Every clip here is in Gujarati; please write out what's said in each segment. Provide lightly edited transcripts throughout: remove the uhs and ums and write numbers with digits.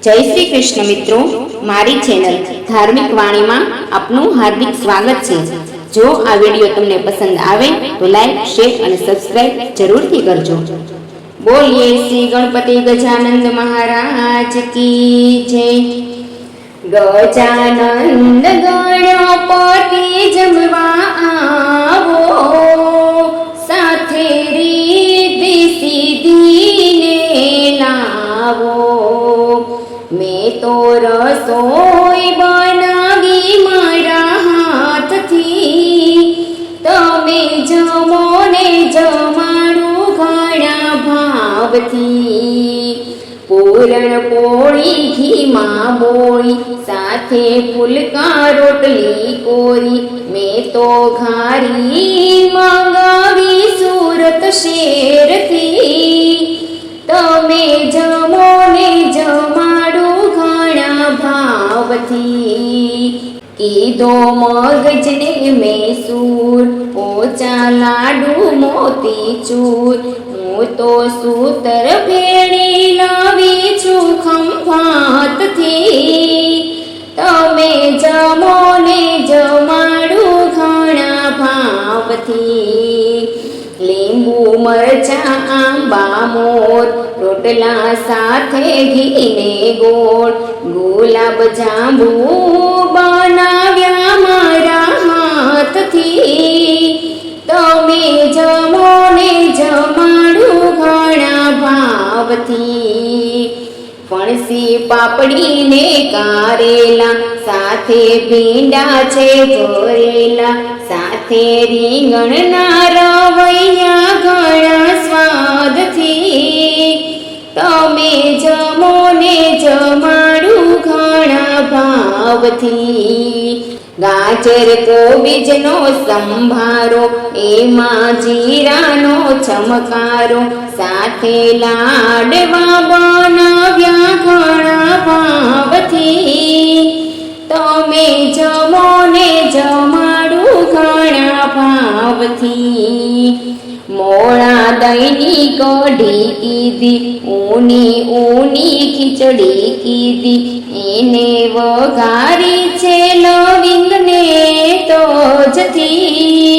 જય શ્રી કૃષ્ણ મિત્રો, મારી ચેનલ ધાર્મિક વાણીમાં આપનું હાર્દિક સ્વાગત છે। જો આ વિડીયો તમને પસંદ આવે તો લાઈક, શેર અને સબસ્ક્રાઇબ જરૂરથી કરજો। બોલીએ શ્રી ગણપતિ ગજાનંદ મહારાજ કી જય। ગજાનંદ ગણપતિ જમવા આવો, સાથે રીધિ સિદ્ધિને લાવો। મેં તો રસોઈ બનાવી મારા હાથથી, તમે જમો ને જમાડું ઘણા ભાવથી। પૂરણ પોળી ઘીમાં બોળી, સાથે ફુલકા રોટલી કોરી। મેં તો ઘારી મંગાવી સુરત શહેરથી, તમે જમો ને જમાડું ઘણા ભાવથી। કીધો મગજને મેં સૂર, પોચા લાડુ મોતીચૂર। હું તો સૂતર ભેળી લાવી છું ખંભાતથી, તમે જમો ને જમાડું ઘણા ભાવથી। લીંબુ મરચા આંબા મોર, રોટલા સાથે ઘીને ગોળ। ગુલાબ જાંબુ બનાવ્યા મારા હાથથી, તમે જમો ને જમાડું ઘણા ભાવથી। ફણસી પાપડી ને કારેલા, સાથે ભીંડા છે ભરેલા। સાથે રીંગણના રવૈયા ઘણા સ્વાદથી, તમે જમો ને જમાડું ઘણા ભાવથી। ગાજર કોબીજનો સંભારો, એમાં જીરાનો ચમકારો। સાથે લાડવા બનાવ્યા ઘણા ભાવથી, તમે જમો ને જમાડું ઘણા ભાવથી। મોળા દહીંની કઢી કીધી, ઊની ઊની ખીચડી કીધી। એને વઘારી છે લવિંગને તજથી,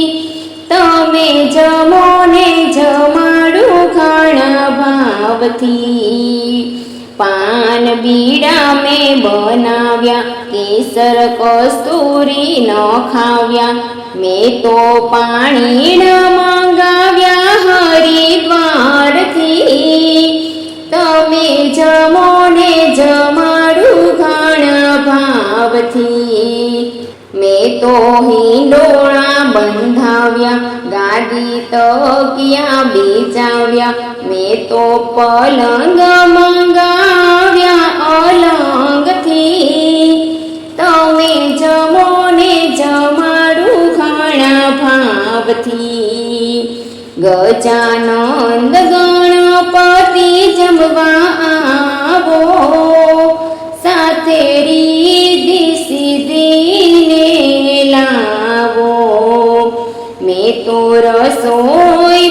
તમે જમો ને જમાડું ઘણા ભાવથી। પાન બીડા મેં બનાવ્યા, કેસર કસ્તુરી ન ખાવ્યા। મેં તો પાણીના મંગાવ્યા હરિદ્વારથી, તમે જમો ને જમાડું ઘણા ભાવથી। મેં તો હિંડોળા બંધાવ્યા, ગાદી તકિયા બીજાવ્યા। મેં તો પલંગ મંગાવ્યા અલંગથી, તમે જમો ને જમાડું ઘણા ભાવથી। ગજાનંદ ગણપતિ જમવા આવો, સાથે રીધિ સિદ્ધિને લાવો। મેં તો રસોઈ